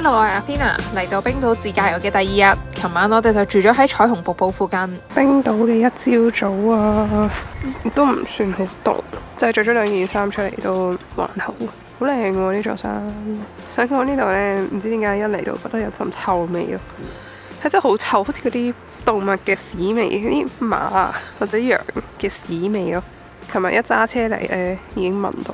Hello， 我係阿 Fina，嚟到冰島自駕遊嘅第二日。琴晚我哋就住咗喺彩虹瀑布附近。冰島嘅一朝早啊，都唔算好凍，就係着咗2件衫出嚟都還好。好靚喎呢座山。想講呢度呢，唔知點解一嚟到覺得有陣臭味咯，係真係好臭，好似嗰啲動物嘅屎味，嗰啲馬或者羊嘅屎味咯。琴日一揸車嚟呢，已經聞到。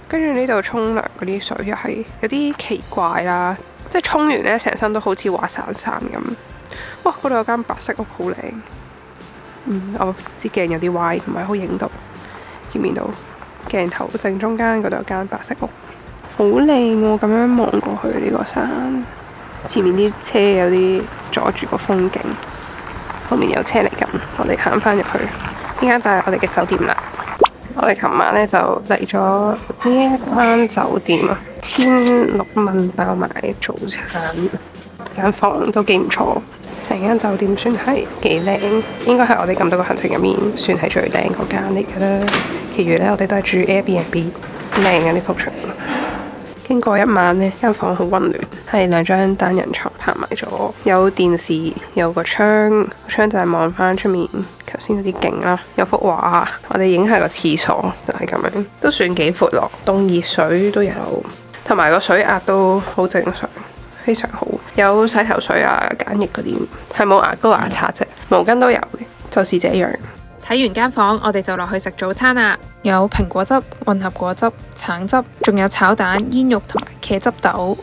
跟住呢度沖涼嗰啲水又係有啲奇怪啦，即係沖完呢，成身都好似滑潺潺咁。哇！嗰度有間白色屋好靚。我支鏡有啲歪，唔係好影到。見唔見到鏡頭正中間嗰度有間白色屋，好靚喎！咁樣望過去呢個山，前面啲車有啲阻住個風景，後面有車嚟緊，我哋行返入去。呢間就係我哋嘅酒店啦。我哋琴晚呢就嚟咗呢一間酒店啊，1600蚊包埋早餐，間房都幾唔錯。成間酒店算係幾靚，應該係我哋咁多個行程入面算係最靚嗰間嚟嘅啦。其餘呢，我哋都係住 Airbnb， 靚嘅呢幅牆。經過一晚呢，間房好溫暖，係2張單人床排埋咗，有電視，有個窗，窗就係望翻出面頭先嗰啲景啦。有幅畫，我哋影下個廁所，就係咁樣，都算幾闊落，凍熱水都有，同埋個水壓都好正常，非常好。有洗頭水啊、梘液嗰啲，係冇牙膏牙刷啫，毛巾都有嘅，就是這樣。睇完間房，我哋就落去食早餐啦。有蘋果汁、混合果汁、橙汁，仲有炒蛋、煙肉同埋茄汁豆，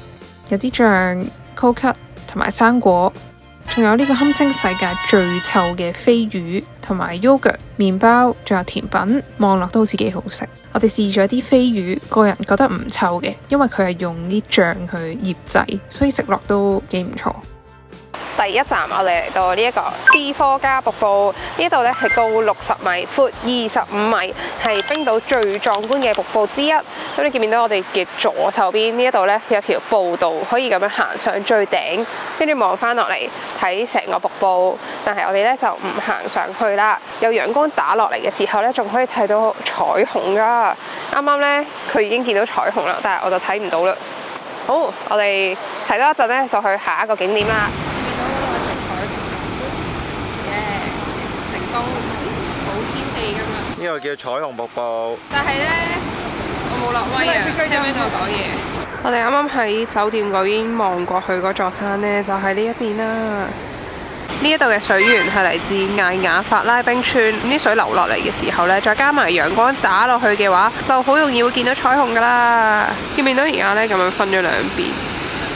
有啲醬、Coconut 同埋生果，仲有呢個堪稱世界最臭嘅飛魚，同埋 yogurt 麵包，仲有甜品，望落都好似幾好食。我哋試咗啲飛魚，個人覺得唔臭嘅，因為佢係用啲醬去醃製，所以食落都幾唔錯。第一站我哋嚟到呢一個斯科加瀑布，呢度咧係高60米、闊25米，係冰島最壯觀嘅瀑布之一。咁你見唔見到我哋嘅左手邊呢一度咧有條步道，可以咁樣行上最頂，跟住望翻落嚟睇成個瀑布。但係我哋咧就唔行上去啦。有陽光打落嚟嘅時候咧，仲可以睇到彩虹㗎。啱啱咧佢已經見到彩虹啦，但係我就睇唔到啦。好，我哋睇多一陣咧，就去下一個景點啦。好天氣㗎嘛？呢個叫彩虹瀑布。但係呢，我冇落威啊！聽唔聽到我講嘢？我哋啱啱喺酒店嗰邊望過去嗰座山呢，就係呢一邊啦。呢一度嘅水源係嚟自艾雅法拉冰川，啲水流落嚟嘅時候呢，再加埋陽光打落去嘅話，就好容易會見到彩虹㗎啦。見唔見到而家呢，咁樣分咗兩邊？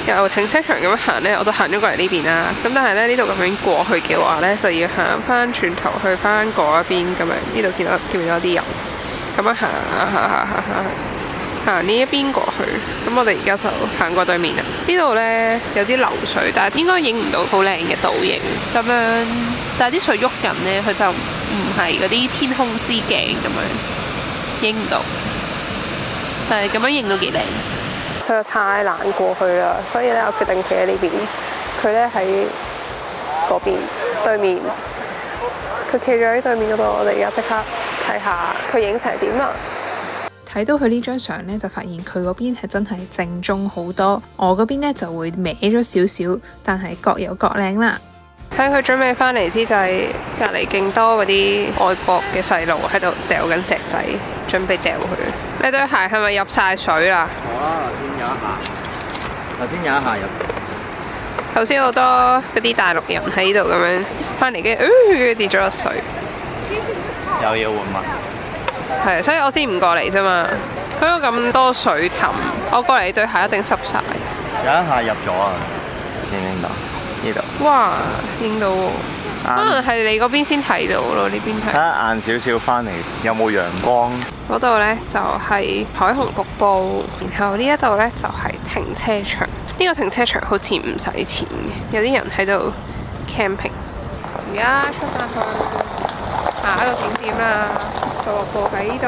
由停車場咁樣行呢，我就行咗過嚟呢邊啦。咁但係呢度咁樣過去嘅話呢，就要行翻轉頭去翻嗰一邊咁樣。呢度見到啲人咁樣行呢一邊過去。咁我哋而家就行過對面啦。呢度呢，有啲流水，但係應該影唔到好靚嘅倒影咁樣。但係啲水喐緊呢，佢就唔係嗰啲天空之鏡咁樣影唔到。但係咁樣影到幾靚。實在太難過去啦，所以咧我決定企喺呢邊。佢咧喺嗰邊對面，佢企咗喺對面嗰度。我哋而家即刻睇下佢影成點啦。睇到佢呢張相呢，就發現佢嗰邊係真係正宗好多，我嗰邊呢就會歪咗少少，但係各有各靚啦。喺佢準備翻嚟之際，隔離勁多嗰啲外國嘅細路喺度掉緊石仔，準備掉佢。你對鞋係咪入晒水啦？好啦，頭先有一下入。頭先好多嗰啲大陸人喺呢度咁樣翻嚟，跟住跌咗落水。有嘢換嘛？係，所以我先唔過嚟啫嘛。佢有咁多水凼，我過嚟對鞋一定濕晒。有一下入咗啊！影到呢度。哇，影到喎！可能係你嗰邊先睇到咯，呢邊睇。睇下晏少少翻嚟有冇陽光。嗰度呢就係彩虹瀑布，然後呢一度呢就係停車場。呢個停車場好似唔使錢嘅，有啲人喺度 camping。而家出發去下一個景點啦，個瀑布喺呢度。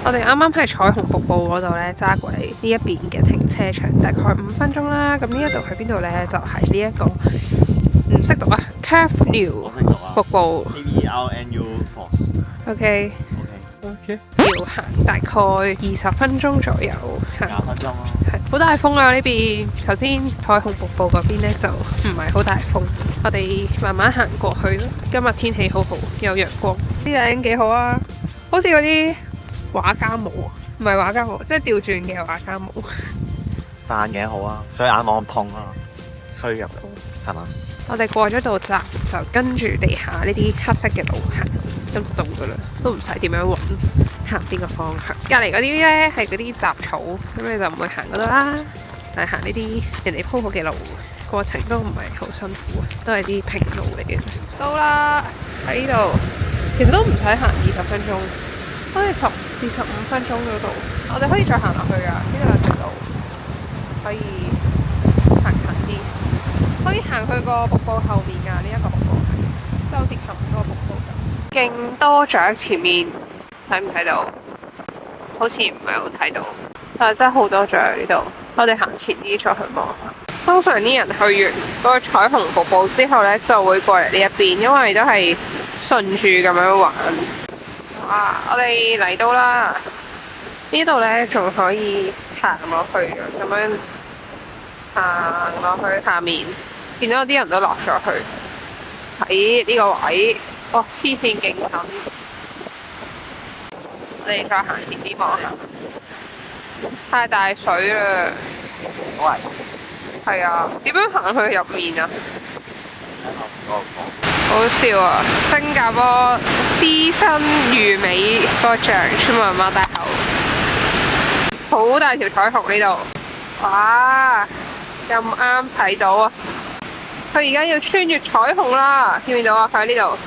我哋啱啱喺彩虹瀑布嗰度呢揸過嚟呢一邊嘅停車場，大概5分鐘啦。咁呢一度喺邊度呢？就係呢一個唔識讀啊 ，Kärnfu 瀑布。KVRNU Falls。OK。要行大概20分鐘左右，行20分鐘咯。好大風啊！呢邊頭先彩虹瀑布嗰邊呢就唔係好大風，我哋慢慢行過去咯。今日天氣好好，有陽光，呢頂幾好啊！好似嗰啲畫家帽啊，唔係畫家帽，即係調轉嘅畫家帽。戴眼鏡好啊，所以眼冇咁痛啊，推入嚟係嘛？我哋過咗道閘就跟住地下呢啲黑色嘅路行，咁就到噶啦，都唔使點樣揾行邊個方向。隔離嗰啲呢係嗰啲雜草，咁你就唔會行嗰度啦。但係行呢啲人哋鋪好嘅路，過程都唔係好辛苦，都係啲平路嚟嘅。到啦，喺呢度，其實都唔使行20分鐘，好似10至15分鐘嗰度。我哋可以再行落去噶，呢度有條路可以行近啲。可以行去個瀑布後面㗎，呢一個瀑布係即係好似琴嗰個瀑布咁。勁多雀，前面睇唔睇到？好似唔係好睇到，但係真係好多雀呢度。我哋行前啲再去望下。通常啲人去完嗰個彩虹瀑布之後呢，就會過嚟呢一邊，因為都係順住咁樣玩。哇！我哋嚟到啦，呢度呢仲可以行落去嘅，咁樣行落去下面。見到有啲人都落咗去喺呢個位，哇！黐線勁近，我哋再行前啲望下，太大水啦！喂，係啊，點樣行去入面啊？好笑啊！新加坡獅身魚尾個像，全部人擘大口，好大條彩虹呢度，哇！咁啱睇到啊！佢而家要穿越彩虹啦，見唔見到啊？佢喺呢度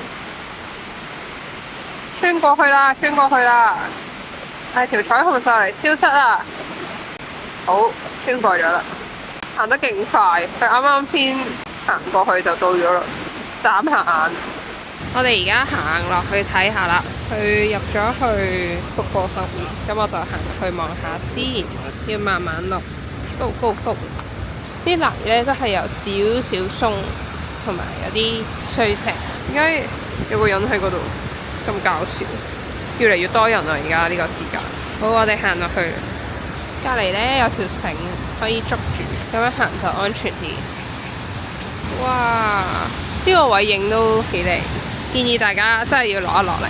穿過去啦，穿過去啦！係條彩虹就嚟消失啦，好，穿過咗啦，行得勁快，佢啱啱先行過去就到咗啦，眨下眼。我哋而家行落去睇下啦，佢入咗去瀑布後面，咁我就行去望下先，要慢慢落，高高高。啲泥咧都係有少少鬆，同埋有啲碎石。點解有個人喺嗰度咁搞笑？越嚟越多人啦！而家呢個時間。好，我哋行落去。隔離咧有條繩可以捉住，咁樣行就安全啲。哇！呢個位影都幾靚，建議大家真係要落一落嚟。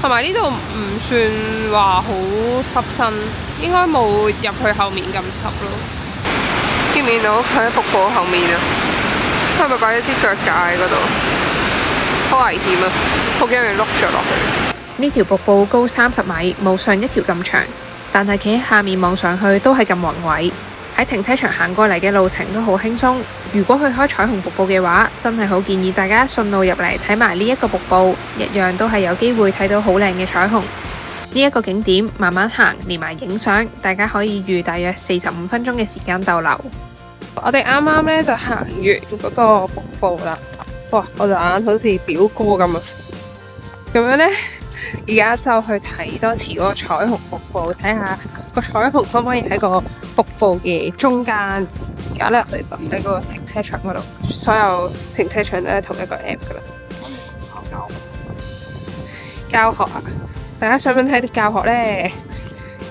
同埋呢度唔算話好濕身，應該冇入去後面咁濕咯。見唔見到佢喺瀑布後面啊？係咪擺咗支腳架喺嗰度？好危險啊！好驚佢碌咗落去。呢條瀑布高30米，冇上一條咁長，但係企喺下面望上去都係咁宏偉。喺停車場行過嚟嘅路程都好輕鬆。如果去開彩虹瀑布嘅話，真係好建議大家順路入嚟睇埋呢一個瀑布，一樣都係有機會睇到好靚嘅彩虹。呢一個景點慢慢行，連埋影相，大家可以預大約45分鐘嘅時間逗留。我哋啱啱咧就行完嗰個瀑布啦，哇！我隻眼好似表哥咁啊！咁樣咧，而家就去睇多次嗰個彩虹瀑布，睇下個彩虹可唔可以喺個瀑布嘅中間。而家咧，我哋就喺嗰個停車場嗰度，所有停車場都係同一個 app 噶啦。教學啊！大家想唔想睇啲教學呢？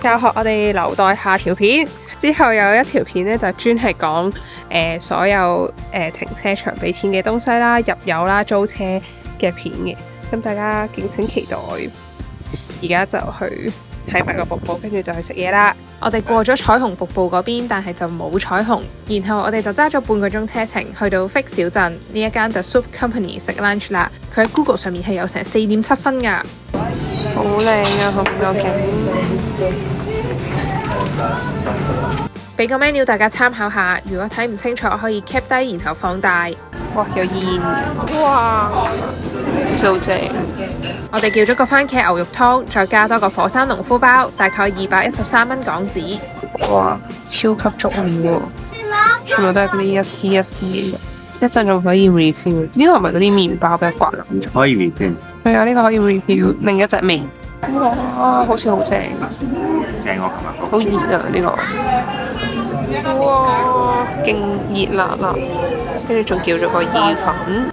教學我哋留待下條片。之後有一條片呢，就專係講所有停車場俾錢嘅東西啦、入油啦、租車嘅片嘅。咁大家敬請期待。而家就去睇埋個瀑布，跟住就去食嘢啦。我哋過咗彩虹瀑布嗰邊，但係就冇彩虹。然後我哋就揸咗半個鐘車程去到 Fix 小鎮呢一間 The Soup Company 食 lunch 啦。佢喺 Google 上面係有成4.7分㗎。好靚啊！後面個景。俾個 menu 大家參考下，如果睇唔清楚可以 cap 低然後放大。哇，有煙嘅。哇，超正！我哋叫咗個番茄牛肉湯，再加多個火山農夫包，大概213蚊港紙。哇，超級足料喎！全部都係嗰啲一絲一絲嘅，一陣仲可以 refill。呢個係咪嗰啲麵包俾刮爛咗？可以 refill。係啊，呢個可以 refill 另一隻麵。哇，好似好正。正我琴日好熱啊！呢個。哇，勁熱辣辣，跟住仲叫咗個意粉。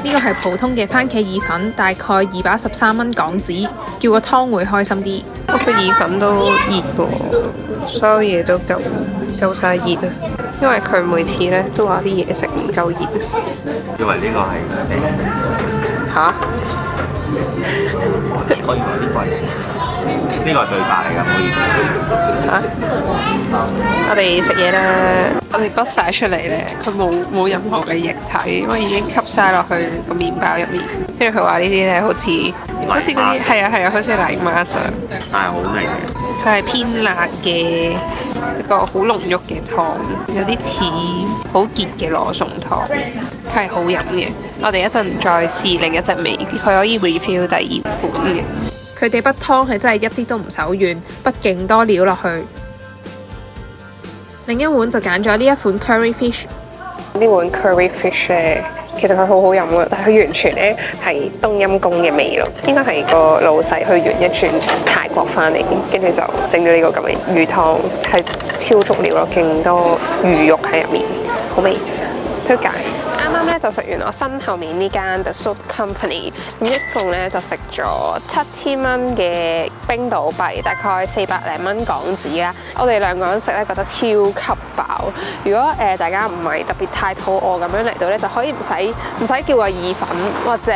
呢個係普通嘅番茄意粉，大概213蚊港紙，叫個湯會開心啲。不過意粉都熱喎，所有嘢都夠晒熱啊！因為佢每次咧都話啲嘢食唔夠熱。因為呢個係死嚇？我以為呢個係死，呢個係對白嚟㗎，唔好意思。我哋食嘢啦，我哋筆晒出嚟咧，佢冇任何嘅液體，因為已經吸晒落去個麵包入面。跟住佢話呢啲咧好似嗰啲係啊，好似泥媽上，但係好味嘅。佢係偏辣嘅一個好濃郁嘅湯，有啲似好結嘅羅宋湯，係好飲嘅。我哋一陣再試另一隻味，佢可以 refill 第二款嘅。佢哋筆湯係真係一啲都唔手軟，筆勁多料落去。另一碗就揀咗呢一款 curry fish。呢碗 curry fish 咧，其實佢好好飲嘅，但係佢完全咧係冬陰功嘅味咯。應該係個老細去完一轉泰國翻嚟，跟住就整咗呢個咁嘅魚湯，係超足料咯，勁多魚肉喺入面，好味，推介。啱啱咧就食完我身後面呢間 The Soup Company，咁一共咧就食咗7000蚊嘅冰島幣，大概400零蚊港紙啦。我哋兩個人食咧覺得超級飽。如果大家唔係特別太肚餓咁樣嚟到咧，就可以唔使叫個意粉，或者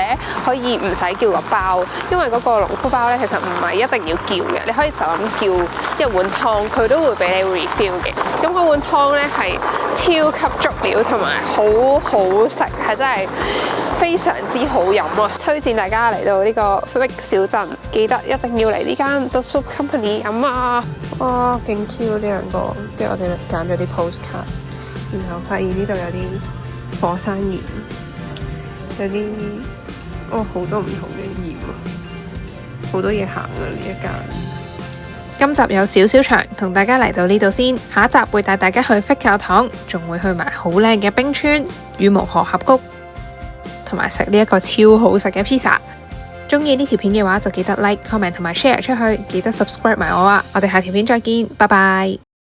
可以唔使叫個包，因為嗰個農夫包咧其實唔係一定要叫嘅，你可以就咁叫一碗湯，佢都會俾你 refill 嘅。咁嗰碗湯咧係超級足料同埋好食，係真係非常之好飲啊！推薦大家嚟到呢個菲碧小鎮，記得一定要嚟呢間 The Soup Company 飲啊！哇，勁 Q 呢兩個，跟住我哋揀咗啲 postcard，然後發現呢度有啲火山鹽，有啲好多唔同嘅鹽啊，好多嘢行啊呢一間。今集有少少長，同大家嚟到呢度先。下一集會帶大家去佛教堂，仲會去埋好靚嘅冰川、羽毛河峽谷，同埋食呢一個超好食嘅 pizza。中意呢條片嘅話，就記得 like、comment 同埋 share 出去，記得 subscribe 埋我啊！我哋下條片再見，拜拜。